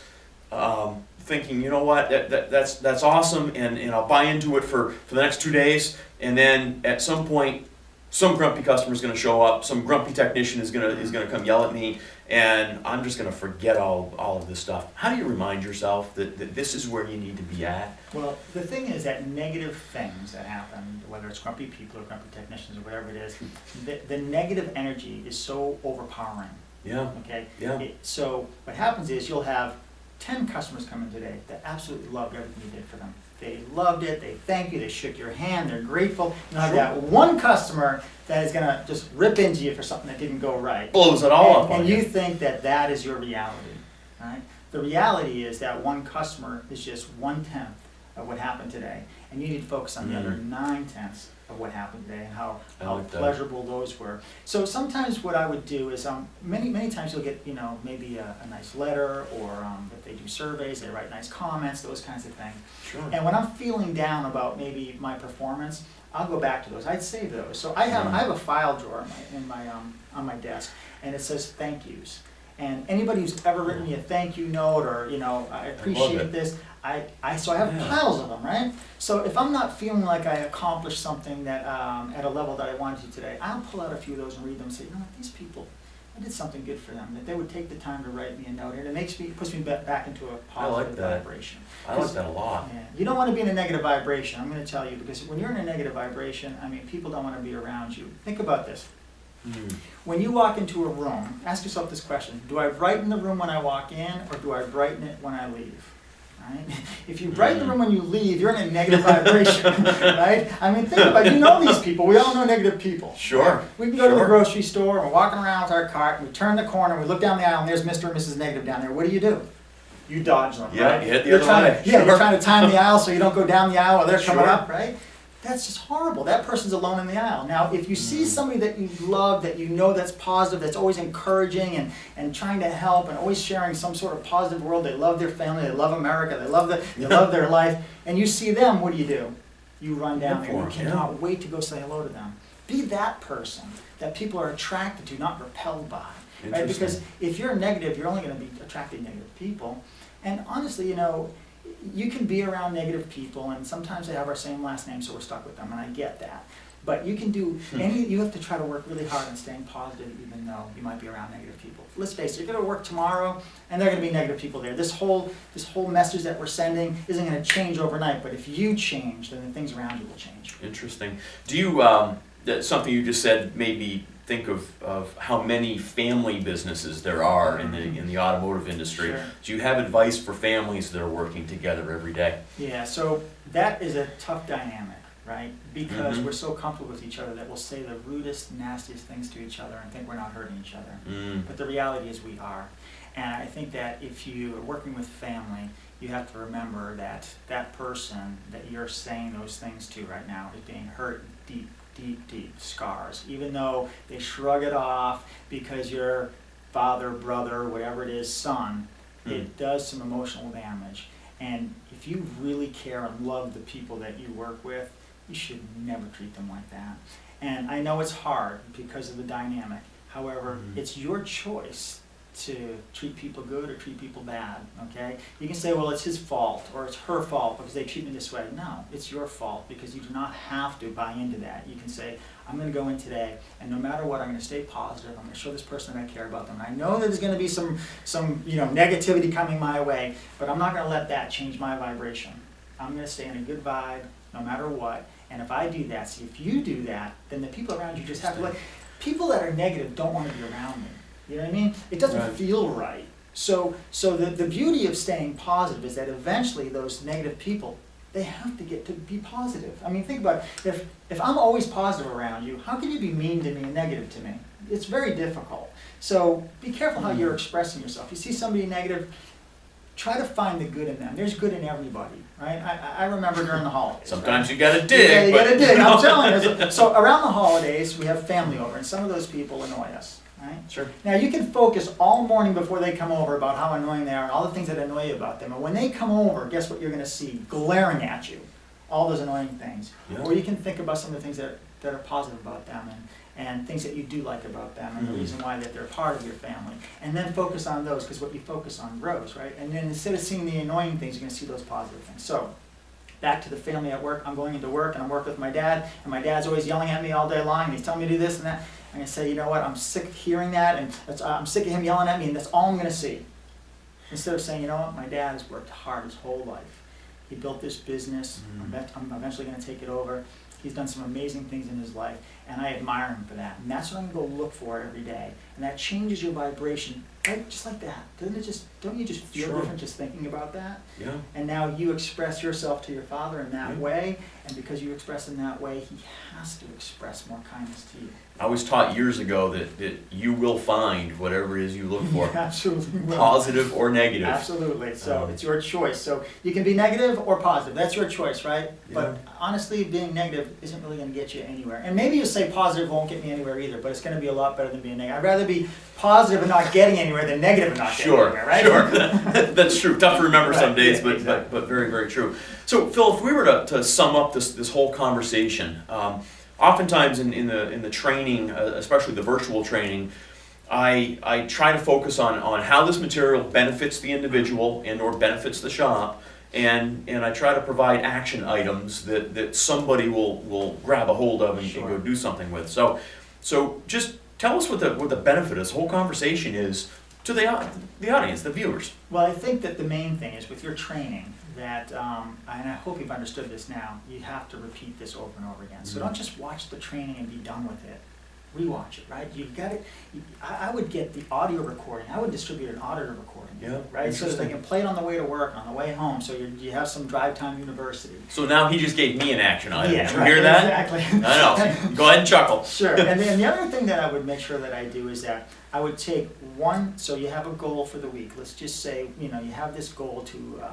thinking, you know what, that's awesome, and I'll buy into it for the next 2 days, and then at some point, some grumpy customer is going to show up, some grumpy technician is going to come yell at me, and I'm just going to forget all of this stuff. How do you remind yourself that this is where you need to be at? Well, the thing is that negative things that happen, whether it's grumpy people or grumpy technicians or whatever it is, the negative energy is so overpowering. Yeah. Okay? Yeah. So what happens is you'll have 10 customers come in today that absolutely loved everything you did for them. They loved it, they thank you, they shook your hand, they're grateful. You'll have Sure. that one customer that is gonna just rip into you for something that didn't go right. Blows it all up And on you you. think that that is your reality, right? The reality is that one customer is just 1/10 of what happened today. And you need to focus on the other 9/10 of what happened today and how I like that. pleasurable those were. So sometimes what I would do is, many times you'll get, maybe a nice letter, or if they do surveys, they write nice comments, those kinds of things. Sure. And when I'm feeling down about maybe my performance, I'll go back to those. I'd save those. So I have a file drawer on my desk, and it says thank yous. And anybody who's ever written me a thank you note, or I appreciate it. this, so I have Yeah. piles of them, right? So if I'm not feeling like I accomplished something that at a level that I wanted to today, I'll pull out a few of those and read them and say, these people, I did something good for them, that they would take the time to write me a note, and it puts me back into a positive that. vibration. I like that a lot. Yeah. You don't want to be in a negative vibration, I'm going to tell you, because when you're in a negative vibration, people don't want to be around you. Think about this. Mm. When you walk into a room, ask yourself this question: do I brighten the room when I walk in, or do I brighten it when I leave? Right? If you brighten the room when you leave, you're in a negative vibration, right? Think about it. You know these people. We all know negative people. Sure. We can go to the Sure. grocery store, and we're walking around with our cart, and we turn the corner, and we look down the aisle, and there's Mr. and Mrs. Negative down there. What do? You dodge them, Yeah, right? you hit the You're other trying way. to, yeah, Sure. you're trying to time the aisle so you don't go down the aisle while they're coming Sure. up, right? That's just horrible. That person's alone in the aisle. Now, if you see somebody that you love, that you know that's positive, that's always encouraging and trying to help and always sharing some sort of positive world, they love their family, they love America, they love their life, and you see them, what do? You run down there. You cannot wait to go say hello to them. Be that person that people are attracted to, not repelled by. Right? Because if you're negative, you're only going to be attracting negative people. And honestly, you can be around negative people, and sometimes they have our same last name, so we're stuck with them, and I get that. But you can do you have to try to work really hard on staying positive, even though you might be around negative people. Let's face it, you're going to work tomorrow, and there are going to be negative people there. This whole message that we're sending isn't going to change overnight, but if you change, then the things around you will change. Interesting. Do you, something you just said made me think of how many family businesses there are in the automotive industry. Sure. Do you have advice for families that are working together every day? Yeah, so that is a tough dynamic, right? Because Mhm. we're so comfortable with each other that we'll say the rudest, nastiest things to each other and think we're not hurting each other. Mm. But the reality is we are. And I think that if you are working with family, you have to remember that that person that you're saying those things to right now is being hurt deep scars. Even though they shrug it off because your father, brother, whatever it is, son, it does some emotional damage. And if you really care and love the people that you work with, you should never treat them like that. And I know it's hard because of the dynamic. However, it's your choice to treat people good or treat people bad, okay? You can say, well, it's his fault or it's her fault because they treat me this way. No, it's your fault because you do not have to buy into that. You can say, I'm going to go in today, and no matter what, I'm going to stay positive. I'm going to show this person that I care about them. And I know that there's going to be some negativity coming my way, but I'm not going to let that change my vibration. I'm going to stay in a good vibe, no matter what. And if I do that, see, if you do that, then the people around you just have to, like, people that are negative don't want to be around me. You know what I mean? It doesn't Right. feel right. So the beauty of staying positive is that eventually those negative people, they have to get to be positive. I mean, think about it. If I'm always positive around you, how can you be mean to me and negative to me? It's very difficult. So be careful how you're expressing yourself. You see somebody negative, try to find the good in them. There's good in everybody, right? I remember during the holidays. Sometimes right? you gotta dig. Yeah, you but- gotta dig. I'm telling you. So around the holidays, we have family over, and some of those people annoy us, right? Sure. Now, you can focus all morning before they come over about how annoying they are and all the things that annoy you about them. And when they come over, guess what you're going to see glaring at you? All those annoying things. Yeah. Or you can think about some of the things that are positive about them and things that you do like about them and the Mhm. reason why that they're part of your family. And then focus on those, because what you focus on grows, right? And then instead of seeing the annoying things, you're going to see those positive things. So, back to the family at work. I'm going into work and I'm working with my dad, and my dad's always yelling at me all day long, and he's telling me to do this and that. I'm going to say, you know what, I'm sick of hearing that, and I'm sick of him yelling at me, and that's all I'm going to see. Instead of saying, you know what, my dad has worked hard his whole life. He built this business. I'm eventually going to take it over. He's done some amazing things in his life, and I admire him for that. And that's what I'm going to go look for every day. And that changes your vibration, right? Just like that. Don't you just feel Sure. different just thinking about that? Yeah. And now you express yourself to your father in that Yeah. way, and because you express in that way, he has to express more kindness to you. I was taught years ago that you will find whatever it is you look for, Absolutely will. positive or negative. Absolutely. So Um, it's your choice. So you can be negative or positive. That's your choice, right? But Yeah. honestly, being negative isn't really going to get you anywhere. And maybe you say positive won't get me anywhere either, but it's going to be a lot better than being negative. I'd rather be positive and not getting anywhere than negative and not getting Sure, anywhere, right? sure. That's true. Tough to remember some Right, days, yeah, but, exactly. but very, very true. So, Phil, if we were to sum up this whole conversation, oftentimes in the training, especially the virtual training, I try to focus on how this material benefits the individual and or benefits the shop, and I try to provide action items that somebody will grab a hold of and Sure. go do something with. So just tell us what the benefit of this whole conversation is to the audience, the viewers. Well, I think that the main thing is with your training that, and I hope you've understood this now, you have to repeat this over and over again. So Mhm. don't just watch the training and be done with it. Rewatch it, right? You've got it. I would get the audio recording. I would distribute an audio recording, Yeah, right? So that they interesting. can play it on the way to work, on the way home. So you have some drive time university. So now he just gave me an action item. Did you right, hear that? Exactly. I know. Go ahead and chuckle. Sure. And then the other thing that I would make sure that I do is that I would take one, so you have a goal for the week. Let's just say, you have this goal to,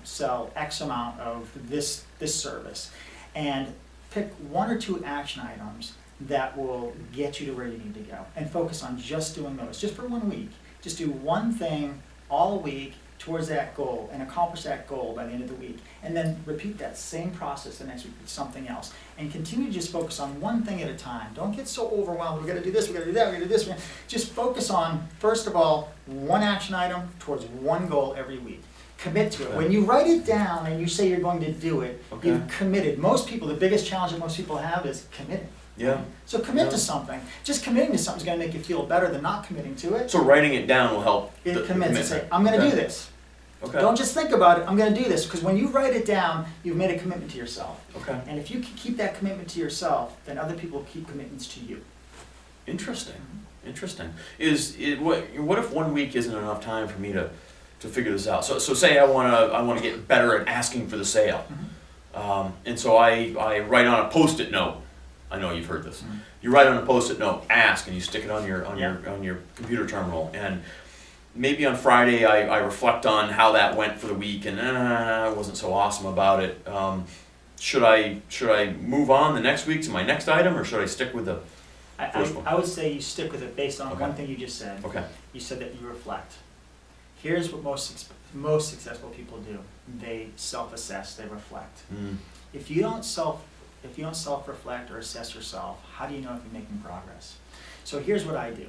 sell X amount of this service. And pick one or two action items that will get you to where you need to go. And focus on just doing those, just for 1 week. Just do one thing all week towards that goal and accomplish that goal by the end of the week. And then repeat that same process the next week with something else. And continue to just focus on one thing at a time. Don't get so overwhelmed. We're going to do this, we're going to do that, we're going to do this. Just focus on, first of all, one action item towards one goal every week. Commit to it. Okay. When you write it down and you say you're going to do it, Okay. you've committed. Most people, the biggest challenge that most people have is committing. Yeah. So commit Yeah. to something. Just committing to something is going to make you feel better than not committing to it. So writing it down will help. It the commits and say, commitment. I'm going to Okay. do this. Okay. Don't just think about it, I'm going to do this. Because when you write it down, you've made a commitment to yourself. Okay. And if you can keep that commitment to yourself, then other people will keep commitments to you. Interesting. Interesting. What if 1 week isn't enough time for me to figure this out? So say I wanna get better at asking for the sale, and so I write on a Post-it note. I know you've heard this. Mhm. You write on a Post-it note, ask, and you stick it on your Yeah. computer terminal. And maybe on Friday I reflect on how that went for the week, and I wasn't so awesome about it. Should I move on the next week to my next item, or should I stick with the first one? I would say you stick with it based on Okay. one thing you just said. Okay. You said that you reflect. Here's what most successful people do. They self-assess, they reflect. Mm. If you don't self-reflect or assess yourself, how do you know if you're making progress? So here's what I do.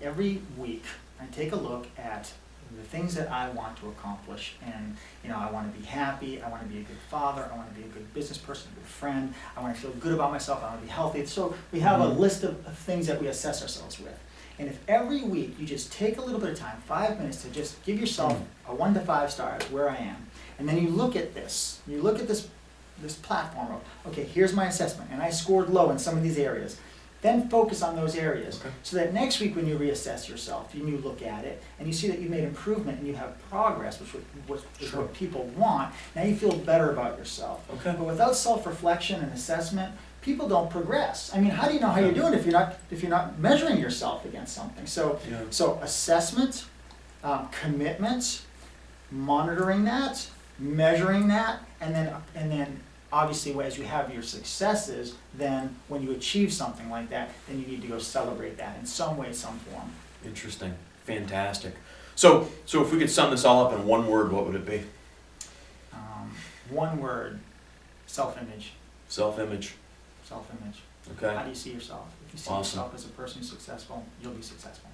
Every week, I take a look at the things that I want to accomplish, and I want to be happy, I want to be a good father, I want to be a good business person, a good friend, I want to feel good about myself, I want to be healthy. So we have a list of things that we assess ourselves with. And if every week you just take a little bit of time, 5 minutes, to just give yourself a 1 to 5 stars where I am, and then you look at this this platform of, okay, here's my assessment, and I scored low in some of these areas. Then focus on those areas, Okay. so that next week when you reassess yourself, and you look at it, and you see that you made improvement and you have progress, which is Sure. what people want, now you feel better about yourself. Okay. But without self-reflection and assessment, people don't progress. I mean, how do you know how you're doing if you're not measuring yourself against something? So, Yeah. so assessment, commitment, monitoring that, measuring that, and then obviously as you have your successes, then when you achieve something like that, then you need to go celebrate that in some way, some form. Interesting. Fantastic. So if we could sum this all up in one word, what would it be? One word: self-image. Self-image. Self-image. Okay. How do you see yourself? If you see Awesome. yourself as a person who's successful, you'll be successful.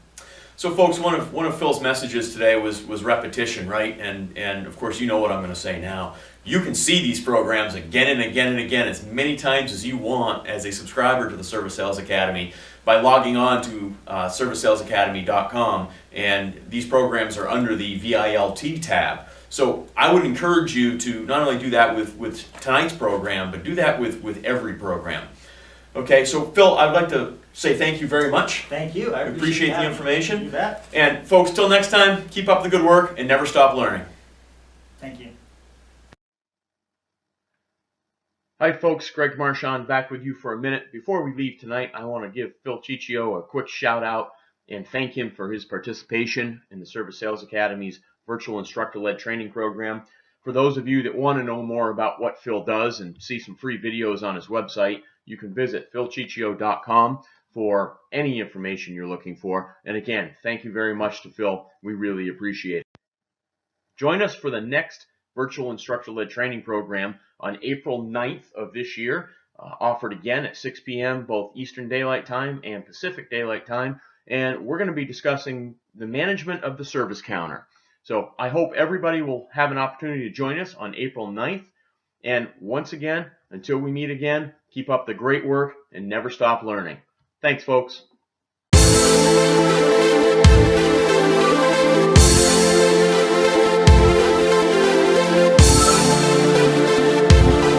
So folks, one of Phil's messages today was repetition, right? And of course you know what I'm going to say now. You can see these programs again and again and again as many times as you want as a subscriber to the Service Sales Academy by logging on to servicesalesacademy.com, and these programs are under the VILT tab. So I would encourage you to not only do that with tonight's program, but do that with every program. Okay, so Phil, I'd like to say thank you very much. Thank you. I Appreciate the having me. information. You bet. And folks, till next time, keep up the good work and never stop learning. Thank you. Hi folks, Greg Marchand back with you for a minute. Before we leave tonight, I want to give Phil Ciccio a quick shout out and thank him for his participation in the Service Sales Academy's virtual instructor-led training program. For those of you that want to know more about what Phil does and see some free videos on his website, you can visit philciccio.com for any information you're looking for. And again, thank you very much to Phil. We really appreciate it. Join us for the next virtual instructor-led training program on April 9th of this year, offered again at 6 p.m. both Eastern Daylight Time and Pacific Daylight Time. And we're going to be discussing the management of the service counter. So I hope everybody will have an opportunity to join us on April 9th. And once again, until we meet again, keep up the great work and never stop learning. Thanks, folks.